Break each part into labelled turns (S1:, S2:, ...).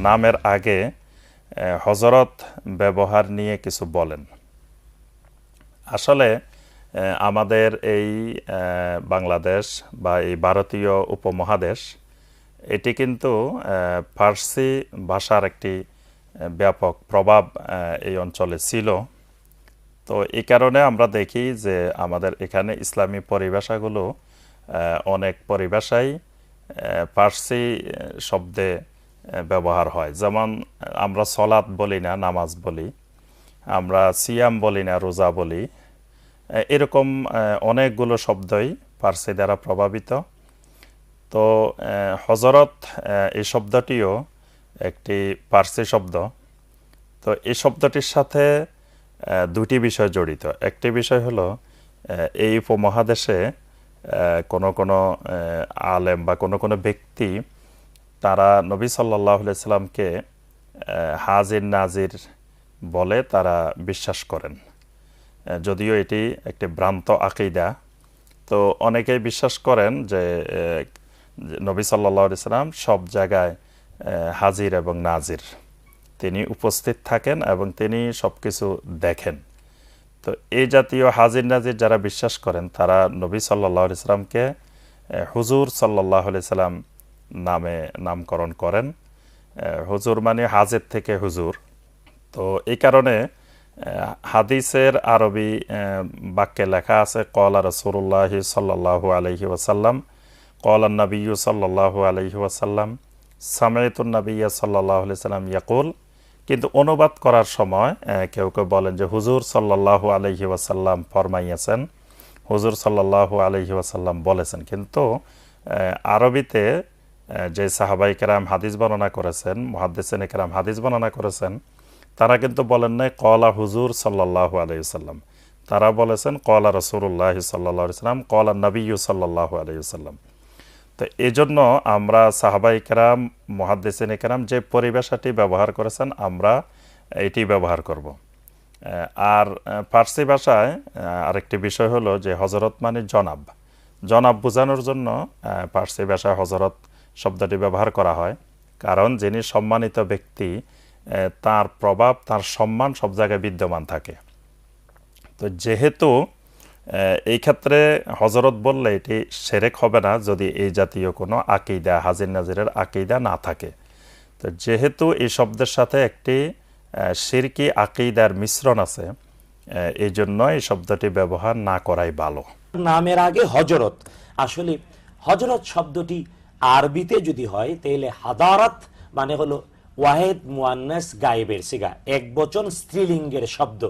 S1: নামের আগে হযরত ব্যবহার নিয়ে কিছু বলেন। আসলে আমাদের এই বাংলাদেশ বা এই ভারতীয় উপমহাদেশ এটি কিন্তু ফার্সি ভাষার একটি ব্যাপক প্রভাব এই অঞ্চলে ছিল। তো এই কারণে আমরা দেখি যে আমাদের এখানে ইসলামী পরিভাষাগুলো অনেক পরিভাষাই ফার্সি শব্দে ব্যবহার হয়। যেমন আমরা সলাত বলি না, নামাজ বলি, আমরা সিয়াম বলি না, রোজা বলি। এরকম অনেকগুলো শব্দই ফার্সি দ্বারা প্রভাবিত। তো হযরত এই শব্দটিও একটি ফার্সি শব্দ। তো এই শব্দটির সাথে দুটি বিষয় জড়িত। একটি বিষয় হলো এই উপমহাদেশে কোনো কোনো আলেম বা কোনো কোনো ব্যক্তি তারা নবী সাল্লাল্লাহু আলাইহি সাল্লামকে হাজির নাজির বলে তারা বিশ্বাস করেন, যদিও এটি একটি ভ্রান্ত আকীদা। তো অনেকেই বিশ্বাস করেন যে নবী সাল্লাল্লাহু আলাইহি সাল্লাম সব জায়গায় হাজির এবং নাজির, তিনি উপস্থিত থাকেন এবং তিনি সব কিছু দেখেন। তো এই জাতীয় হাজির নাজির যারা বিশ্বাস করেন তারা নবী সাল্লাল্লাহু আলাইহি সাল্লামকে হুজুর সাল্লাল্লাহু আলাইহি সাল্লাম নামে নামকরণ করেন। হুজুর মানে হাজির থেকে হুজুর। তো এই কারণে হাদিসের আরবি বাক্যে লেখা আছে ক্বালা রাসূলুল্লাহি সাল্লাল্লাহু আলাইহি ওয়াসাল্লাম, ক্বালান নাবিয়্যু সাল্লাল্লাহু আলাইহি ওয়াসাল্লাম, সামি'তুন নাবিয়্যা সাল্লাল্লাহু আলাইহি ওয়াসাল্লাম ইয়াকুল। কিন্তু অনুবাদ করার সময় কেউ কেউ বলেন যে হুজুর সাল্লাল্লাহু আলাইহি ওয়াসাল্লাম ফরমাইয়াছেন, হুজুর সাল্লাল্লাহু আলাইহি ওয়াসাল্লাম বলেছেন। কিন্তু আরবিতে যে সাহাবায়ে কেরাম হাদিস বর্ণনা করেছেন, মুহাদ্দিসিনে কেরাম হাদিস বর্ণনা করেছেন, তারা কিন্তু বলেন নাই ক্বালা হুজুর সাল্লাল্লাহু আলাইহি ওয়াসাল্লাম, তারা বলেছেন ক্বালা রাসূলুল্লাহ সাল্লাল্লাহু আলাইহি ওয়াসাল্লাম, ক্বালা নবিয়্যু সাল্লাল্লাহু আলাইহি ওয়াসাল্লাম। তো এই জন্য আমরা সাহাবায়ে কেরাম, মুহাদ্দিসিনে কেরাম যে পরিভাষাটি ব্যবহার করেছেন আমরা এটি ব্যবহার করব। আর ফার্সি ভাষায় আরেকটি বিষয় হলো যে হযরত মানে জনাব, জনাব বোঝানোর জন্য ফার্সি ভাষায় হযরত শব্দটি ব্যবহার করা হয়। কারণ যিনি সম্মানিত ব্যক্তি তার প্রভাব, তার সম্মান সব জায়গায় বিদ্যমান থাকে। তো যেহেতু এই ক্ষেত্রে হযরত বললে এটি শিরক হবে না যদি এই জাতীয় কোনো আকীদা, হাজির নাজিরের আকীদা না থাকে। তো যেহেতু এই শব্দের সাথে একটি শিরকি আকীদার মিশ্রণ আছে, এই জন্য এই শব্দটি ব্যবহার না করাই ভালো।
S2: নামের আগে হযরত, আসলে হযরত শব্দটি আরবিতে যদি হয় তাহলে হাদারাত মানে হলো ওয়াহেদ মুয়ান্নাস গায়েবের সিগা, এক বচন স্ত্রীলিঙ্গের শব্দ,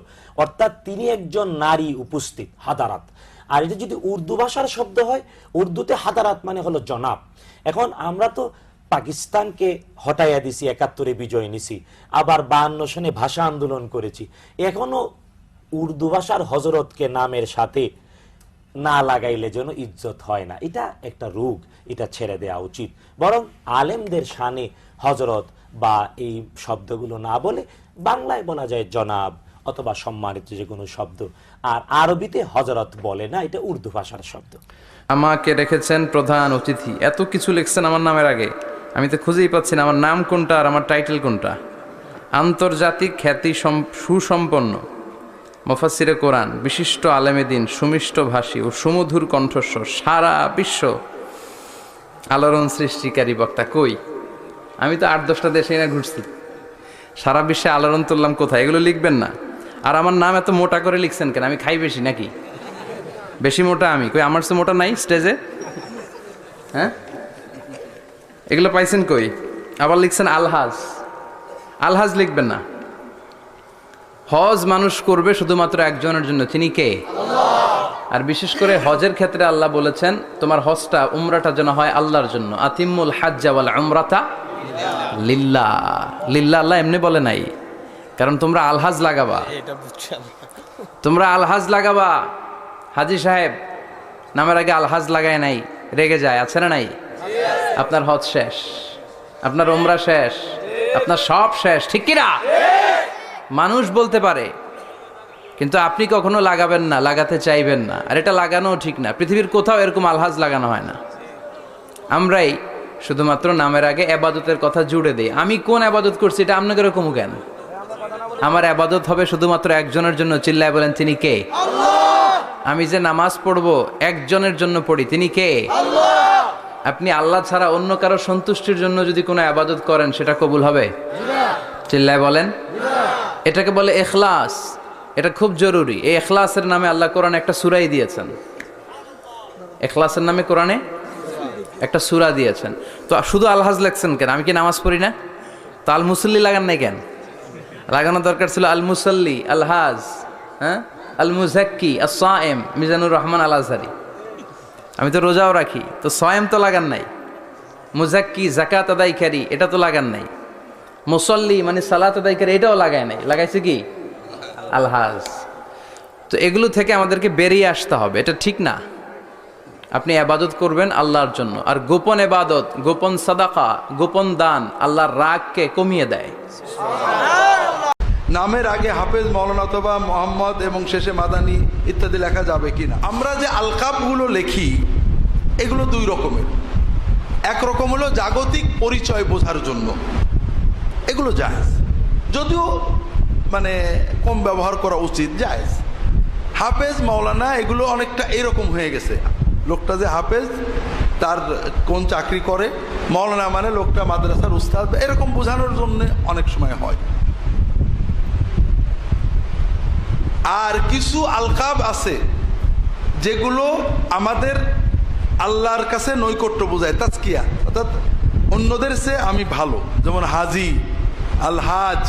S2: অর্থাৎ তিনি একজন নারী উপস্থিত, হাদারাত। আর এটা যদি উর্দু ভাষার শব্দ হয়, উর্দুতে হাদারাত মানে হলো জনাব। এখন আমরা তো পাকিস্তানকে হটাইয়া দিছি, ৭১-এ বিজয় নিছি, আবার ৫২ সনে ভাষা আন্দোলন করেছি, এখনো উর্দু ভাষার হযরতকে নামের সাথে না লাগাইলে যেন ইজ্জত হয় না। এটা একটা রোগ, এটা ছেড়ে দেওয়া উচিত। বরং আলেমদের শানে হযরত বা এই শব্দগুলো না বলে বাংলায় বলা যায় জনাব অথবা সম্মানিত যে কোনো শব্দ। আর আরবিতে হযরত বলে না, এটা উর্দু ভাষার শব্দ।
S3: আমাকে রেখেছেন প্রধান অতিথি, এত কিছু লিখছেন আমার নামের আগে, আমি তো খুঁজেই পাচ্ছি না আমার নাম কোনটা আর আমার টাইটেল কোনটা। আন্তর্জাতিক খ্যাতি সুসম্পন্ন মুফাসসিরে কোরআন, বিশিষ্ট আলেমে দ্বীন, সুমিষ্ট ভাষী ও সুমধুর কণ্ঠস্বর, সারা বিশ্ব আলোড়ন সৃষ্টিকারী বক্তা। কই, আমি তো ৮-১০টা দেশে না ঘুরছি, সারা বিশ্বে আলোড়ন তুললাম কোথায়? এগুলো লিখবেন না। আর আমার নাম এত মোটা করে লিখছেন কেন? আমি খাই বেশি নাকি? বেশি মোটা আমি? কই আমার চেয়ে মোটা নাই স্টেজে? হ্যাঁ, এগুলো পাইছেন কই? আবার লিখছেন আলহাজ। আলহাজ লিখবেন না। হজ মানুষ করবে শুধুমাত্র একজনের জন্য, তিনি কে? আর বিশেষ করে হজের ক্ষেত্রে আল্লাহ বলেছেন তোমার হজটা, উমরাটা যেন হয় আল্লাহর জন্য। আতিমুল হাজ্জা ওয়াল উমরাতা লিল্লাহ। লিল্লাহ আল্লাহ এমনি বলে নাই, কারণ তোমরা আলহাজ লাগাবা, তোমরা আলহাজ লাগাবা। হাজী সাহেব নামের আগে আলহাজ লাগায় নাই, রেগে যায়, আছে না নাই? আপনার হজ শেষ, আপনার উমরা শেষ, আপনার সব শেষ, ঠিক কিনা? মানুষ বলতে পারে, কিন্তু আপনি কখনো লাগাবেন না, লাগাতে চাইবেন না। আর এটা লাগানো ঠিক না, পৃথিবীর কোথাও এরকম আলহাজ লাগানো হয় না। আমরাই শুধুমাত্র নামের আগে আবাদতের কথা জুড়ে দেই। আমি কোন আবাদত করছি এটা আপনাকে এরকম কেন? আমার আবাদত হবে শুধুমাত্র একজনের জন্য, চিল্লায় বলেন তিনি কে? আমি যে নামাজ পড়বো একজনের জন্য পড়ি, তিনি কে? আপনি আল্লাহ ছাড়া অন্য কারো সন্তুষ্টির জন্য যদি কোনো আবাদত করেন সেটা কবুল হবে? চিল্লায় বলেন। এটাকে বলে ইখলাস। এটা খুব জরুরি। এই ইখলাসের নামে আল্লাহ কোরআনে একটা সূরাই দিয়েছেন। ইখলাসের নামে কোরআনে একটা সূরা দিয়েছেন। তো শুধু আলহাজ লেখছেন কেন? আমি কি নামাজ পড়ি না? তো আল মুসল্লি লাগান নাই কেন? লাগানো দরকার ছিল আল মুসল্লি, আলহাজ, হ্যাঁ, আল মুজাক্কি, আস-সায়েম, মিজানুর রহমান আল আজহারি। আমি তো রোজাও রাখি, তো সায়েম তো লাগান নাই। মুজাক্কি, যাকাত আদায়কারী, এটা তো লাগান নাই। মুসল্লি মানে সালাত আদায়কারী, এটাও লাগায় নাই। লাগাইছে কি? আলহাজ। তো এগুলো থেকে আমাদেরকে বেরিয়ে আসতে হবে, এটা ঠিক না। আপনি আবাদত করবেন আল্লাহর জন্য, আর গোপন আবাদত, গোপন সাদাকা, গোপন দান আল্লাহর রাগকে কমিয়ে দেয়।
S4: নামের আগে হাফেজ, মৌলানা অথবা মোহাম্মদ এবং শেষে মাদানী ইত্যাদি লেখা যাবে কিনা? আমরা যে আলকাবগুলো লেখি এগুলো দুই রকমের। এক রকম হলো জাগতিক পরিচয় বোঝার জন্য, এগুলো জায়েজ, যদিও মানে কম ব্যবহার করা উচিত, জায়েজ। হাফেজ, মাওলানা এগুলো অনেকটা এরকম হয়ে গেছে। লোকটা যে হাফেজ তার কোন চাকরি করে, মাওলানা মানে লোকটা মাদ্রাসার উস্তাদ, এরকম বোঝানোর জন্য অনেক সময় হয়। আর কিছু আলকাব আছে যেগুলো আমাদের আল্লাহর কাছে নৈকট্য বোঝায়, তাজকিয়া, অর্থাৎ অন্যদের চেয়ে আমি ভালো, যেমন হাজি, আলহাজ,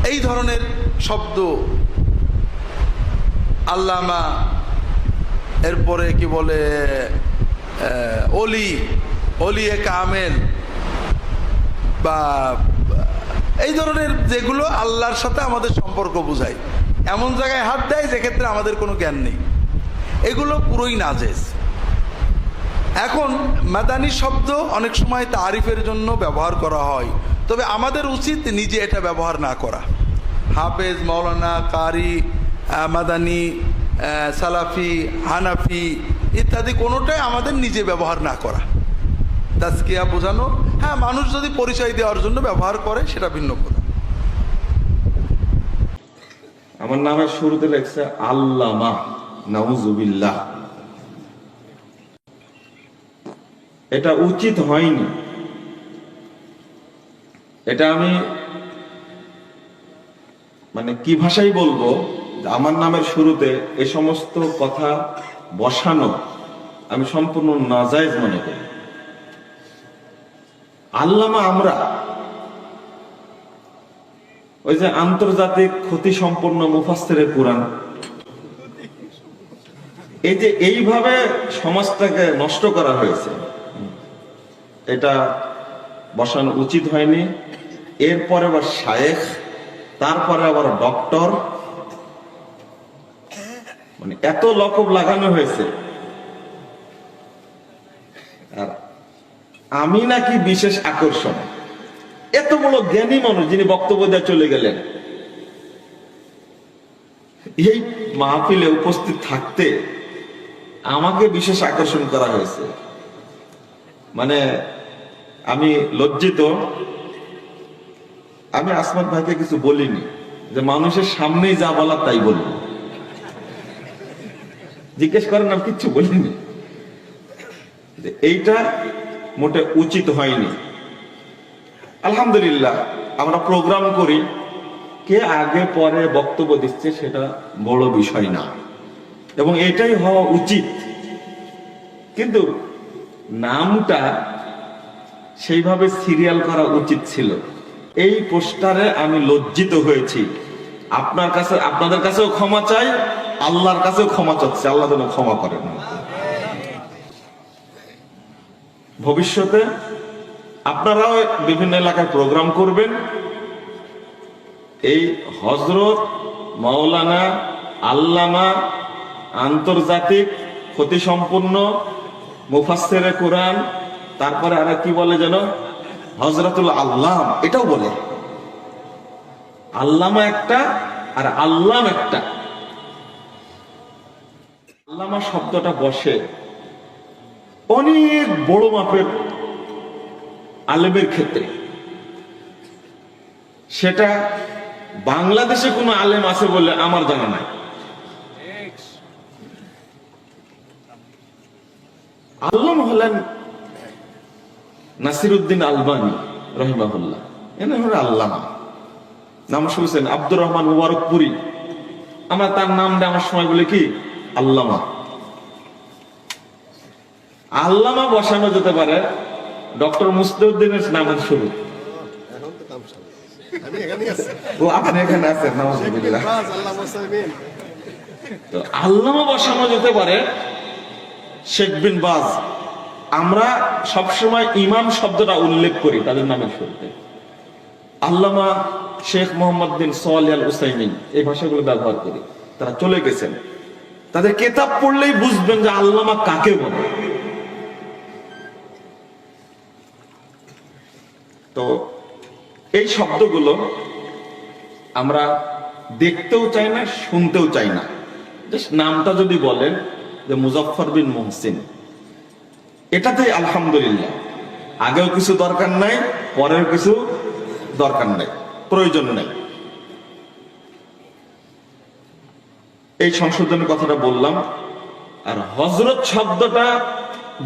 S4: এই ধরনের শব্দ, আল্লামা, এরপরে কি বলে অলি, অলিয়ে কামেল, বা এই ধরনের যেগুলো আল্লাহর সাথে আমাদের সম্পর্ক বোঝায়, এমন জায়গায় হাত দেয় যেক্ষেত্রে আমাদের কোনো জ্ঞান নেই, এগুলো পুরোই নাজেজ। এখন মাদানী শব্দ অনেক সময় তারিফের জন্য ব্যবহার করা হয়, তবে আমাদের উচিত নিজে এটা ব্যবহার না করা। হাফেজ, মাওলানা, কারি, মাদানী, সালাফি, হানাফি ইত্যাদি কোনোটাই আমাদের নিজে ব্যবহার না করা। তাজকিয়া বোঝানো, হ্যাঁ, মানুষ যদি পরিচয় দেওয়ার জন্য ব্যবহার করে সেটা ভিন্ন কথা।
S5: আমার নামের শুরুতে লেখছে আল্লামা, নাউজুবিল্লাহ। এটা উচিত হয়নি। এটা আমি মানে কি ভাষায় বলবো, আমার নামের শুরুতে এ সমস্ত কথা বসানো আমি সম্পূর্ণ নাজায়েজ মনে করি। আল্লামা আমরা ওই যে আন্তর্জাতিক খ্যাতি সম্পন্ন মুফাসসিরে কুরআন, এই যে এইভাবে সমাজটাকে নষ্ট করা হয়েছে, এটা বসানো উচিত হয়নি। এরপরে আবার শায়েখ, তারপরে আবার ডক্টর, মানে এত লকব লাগানো হয়েছে। আর আমি নাকি বিশেষ আকর্ষণ, এত বড় জ্ঞানী মানুষ যিনি বক্তব্য দিয়ে চলে গেলেন, এই মাহফিলে উপস্থিত থাকতে আমাকে বিশেষ আকর্ষণ করা হয়েছে। মানে আমি লজ্জিত। আমি আসমাত ভাইকে কিছু বলিনি, যে মানুষের সামনেই যা বলার তাই বলবো। জিজ্ঞেস করেন, আমি কিচ্ছু বলিনি। এইটা মোটে উচিত হয়নি। আলহামদুলিল্লাহ, আমরা প্রোগ্রাম করি, কে আগে পরে বক্তব্য দিচ্ছে সেটা বড় বিষয় না, এবং এটাই হওয়া উচিত। কিন্তু নামটা সেইভাবে সিরিয়াল করা উচিত ছিল। এই পোস্টারে আমি লজ্জিত হয়েছি। আপনার কাছে, আপনাদের কাছেও ক্ষমা চাই, আল্লাহর কাছেও ক্ষমা চাচ্ছি। আল্লাহ যেন ক্ষমা করেন। ভবিষ্যতে আপনারাও বিভিন্ন এলাকায় প্রোগ্রাম করবেন, এই হযরত, মাওলানা, আল্লামা, আন্তর্জাতিক খ্যাতিসম্পন্ন মুফাসসিরে কুরআন, তারপরে আর কি বলে যেন হযরতুল আল্লাম, এটাও বলে। আল্লামা একটা আর আল্লাম একটা। আল্লামা শব্দটা বসে অনেক বড় মাপের আলেমের ক্ষেত্রে। সেটা বাংলাদেশে কোনো আলেম আছে বলে আমার জানা নাই। আল্লামা হলেন নাসিরউদ্দিন আলবানী রহিমাহুল্লাহ, এনার হলো আল্লামা। নাম শুনছেন? আব্দুর রহমান মুবারকপুরি, আমরা তার নামটা আমার সময় বলে কি আল্লামা। আল্লামা বসানো যেতে পারে ডক্টর মুস্তাউদ্দিনের নামের শুরু। ও আপনি এখানে আছেন, নাউজুবিল্লাহ। তো আল্লামা বসানো যেতে পারে শেখ বিন বাজ। আমরা সবসময় ইমাম শব্দটা উল্লেখ করি তাদের নামের শুরুতে। আল্লামা শেখ মোহাম্মদ বিন সালেহ আল উসাইমিন, এই ভাষাগুলো ব্যবহার করি। তারা চলে গেছেন, তাদের কিতাব পড়লেই বুঝবেন যে আল্লামা কাকে বলে। তো এই শব্দগুলো আমরা দেখতেও চাই না, শুনতেও চাই না। নামটা যদি বলেন যে মুজাফফর বিন মুহসিন, এটাতেই আলহামদুলিল্লাহ। আগেও কিছু দরকার নাই, পরেও কিছু দরকার নাই, প্রয়োজন নাই। এই সংশোধনের কথাটা বললাম। আর হযরত শব্দটা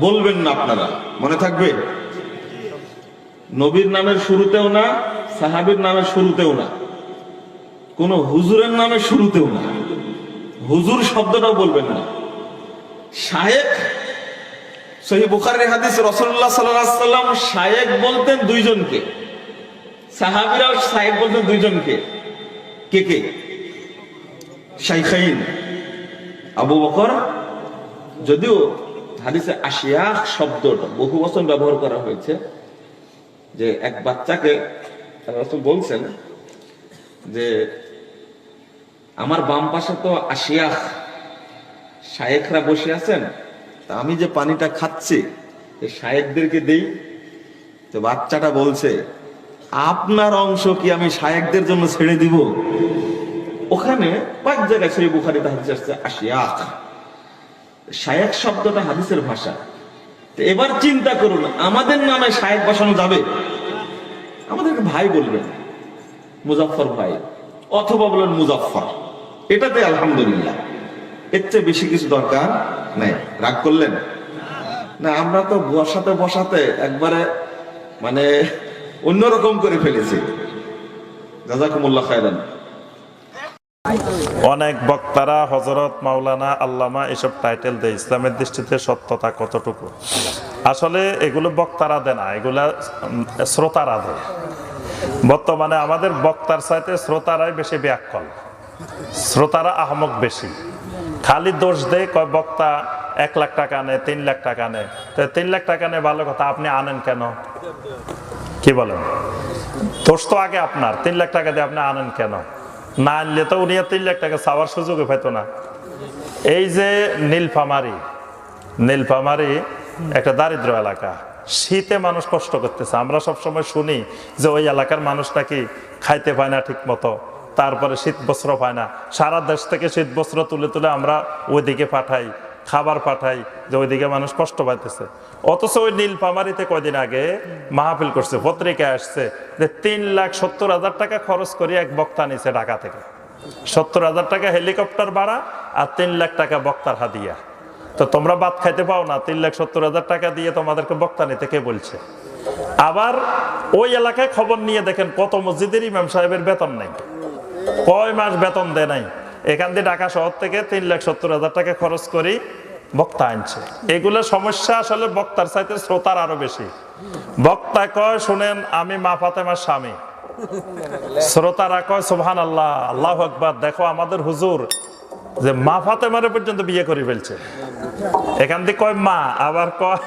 S5: বলবেন না আপনারা, মনে থাকবে? নবীর নামের শুরুতেও না, সাহাবীর নামের শুরুতেও না, কোন হুজুরের নামের শুরুতেও না। হুজুর শব্দটাও বলবেন না। শায়েখ, সহিহ বুখারীর হাদিস, রাসূলুল্লাহ সাল্লাল্লাহু আলাইহি ওয়াসাল্লাম শায়েখ বলতেন দুইজনকে, সাহাবীরাও শায়েখ বলতেন দুইজনকে। কে কে? শাইখাইন, আবু বকর। যদিও হাদিসে আশিয়াখ শব্দটা বহু বচন ব্যবহার করা হয়েছে, যে এক বাচ্চাকে রাসূল বলছেন যে আমার বাম পাশে তো আশিয়াখ শায়েখরা বসে আছেন, তা আমি যে পানিটা খাচ্ছি শায়েখদেরকে দেই। তো বাচ্চাটা বলছে, আপনার অংশ কি আমি শায়েখদের জন্য ছেড়ে দিব? ওখানে পাঁচ জায়গায় সহিহ বুখারীতে হাদিস আসছে আশিয়াখ। শায়েখ শব্দটা হাদিসের ভাষা। তো এবার চিন্তা করুন, আমাদের নামে শায়েখ বসানো যাবে? আমাদেরকে ভাই বলবেন, মুজাফফর ভাই, অথবা বলেন মুজাফফর, এটাতে আলহামদুলিল্লাহ। এর চেয়ে বেশি কিছু দরকার নাই। রাগ করলেন না? আমরা তো বসাতে বসাতে একবারে মানে অন্যরকম করে ফেলেছি। জাযাকুমুল্লাহ খায়রান।
S1: অনেক বক্তারা হযরত, মাওলানা, আল্লামা এসব টাইটেল দেয়। ইসলামের দৃষ্টিতে সত্যতা কতটুকু? আসলে এগুলো বক্তারা দেয় না, এগুলা শ্রোতারা দেয়। বর্তমানে আমাদের বক্তার চাইতে শ্রোতারাই বেশি ব্যাককল, শ্রোতারা আহমক বেশি। খালি দোষ দেয়, কয় বক্তা 1 লাখ টাকা নেয়, 3 লাখ টাকা নেয়। তো 3 লাখ টাকা নেয় ভালো কথা, আপনি আনেন কেন? কি বলেন? দোষ তো আগে আপনার। 3 লাখ টাকা দিয়ে আপনি আনেন কেন? না আনলে তো উনি 3 লাখ টাকা চাওয়ার সুযোগই পাইতো না। এই যে নীলফামারী একটা দারিদ্র এলাকা, শীতে মানুষ কষ্ট করতেছে। আমরা সবসময় শুনি যে ওই এলাকার মানুষ নাকি খাইতে পায় না ঠিক মতো, তারপরে শীত বস্ত্র পায় না। সারা দেশ থেকে শীত বস্ত্র তুলে তুলে আমরা ওইদিকে পাঠাই, খাবার পাঠাই, যে ওইদিকে মানুষ কষ্ট পাইতেছে। অথচ ওই নীলফামারীতে কয়দিন আগে মাহফিল করছে, পত্রিকায় আসছে যে 3,70,000 টাকা খরচ করে এক বক্তা নিছে ঢাকা থেকে। 70,000 টাকা হেলিকপ্টার ভাড়া আর 3 লাখ টাকা বক্তার হাদিয়া। তো তোমরা ভাত খাইতে পাও না, 3,70,000 টাকা দিয়ে তোমাদেরকে বক্তা নিতে কে বলছে? আবার ওই এলাকায় খবর নিয়ে দেখেন কত মসজিদের ইমাম সাহেবের বেতন নাই, কয় মাস বেতন দেয় নাই। এখান দিয়ে ঢাকা শহর থেকে 3,70,000 টাকা খরচ করি বক্তা আনছে। এগুলো সমস্যা আসলে বক্তার চাইতে শ্রোতার আরো বেশি। বক্তা কয় শুনেন আমি মা ফাতেমার স্বামী, শ্রোতারা কয় সুবহানাল্লাহ, আল্লাহু আকবার, দেখো আমাদের হুজুর যে মা ফাতেমার পর্যন্ত বিয়ে করে ফেলছে। এখান থেকে কয় মা, আবার কয়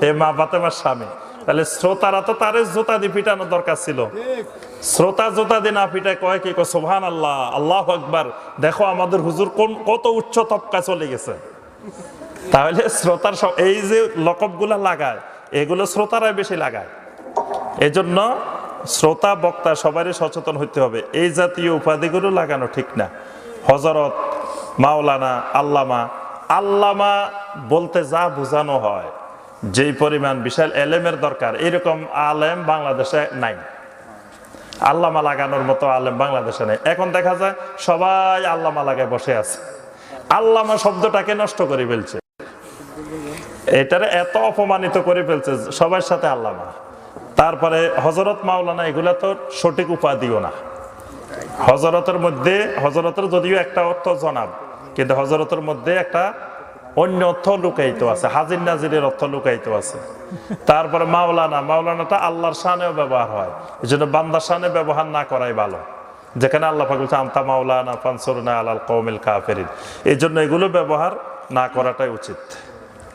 S1: এ মা ফাতেমার স্বামী। তাহলে শ্রোতারা তো তারে জুতা দিয়ে পিটানো দরকার ছিল। শ্রোতা জুতা দিয়ে না পিটায় কয় কি, সুবহানাল্লাহ, আল্লাহু আকবার, দেখো আমাদের হুজুর কত উচ্চ তবকা চলে গেছে। তাহলে শ্রোতার এই যে লকবগুলা লাগায়, এগুলো শ্রোতারাই বেশি লাগায়। এজন্য শ্রোতা বক্তা সবারই সচেতন হইতে হবে। এই জাতীয় উপাধিগুলো লাগানো ঠিক না। হযরত, মাওলানা, আল্লামা বলতে যা বোঝানো হয় যেই পরিমাণ বিশাল এলেমের দরকার এরকম আলেম বাংলাদেশে নাই। আল্লামা লাগানোর মতো আলেম বাংলাদেশে নেই। এখন দেখা যায় সবাই আল্লামা লাগায় বসে আছে, আল্লামা শব্দটাকে নষ্ট করে ফেলছে, এটারে এত অপমানিত করে ফেলছে সবার সাথে আল্লামা। তারপরে হযরত মাওলানা এগুলা তো সঠিক উপাধিও না। হযরতের মধ্যে, হযরতের যদিও একটা অর্থ জনাব, কিন্তু হযরতের মধ্যে একটা অন্য অর্থ লুকায়িত আছে, হাজির নাজিরের অর্থ লুকায়িত আছে। তারপরে মাওলানা, মাওলানাটা আল্লাহর শানেও ব্যবহার হয়, এই জন্য বান্দার শানে ব্যবহার না করাই ভালো। যেখানে আল্লাহ পাক বলছে আনতা মাওলানা ফানসুরনা আলাল কওমিল কাফিরিন, এই জন্য এগুলো ব্যবহার না করাটাই উচিত।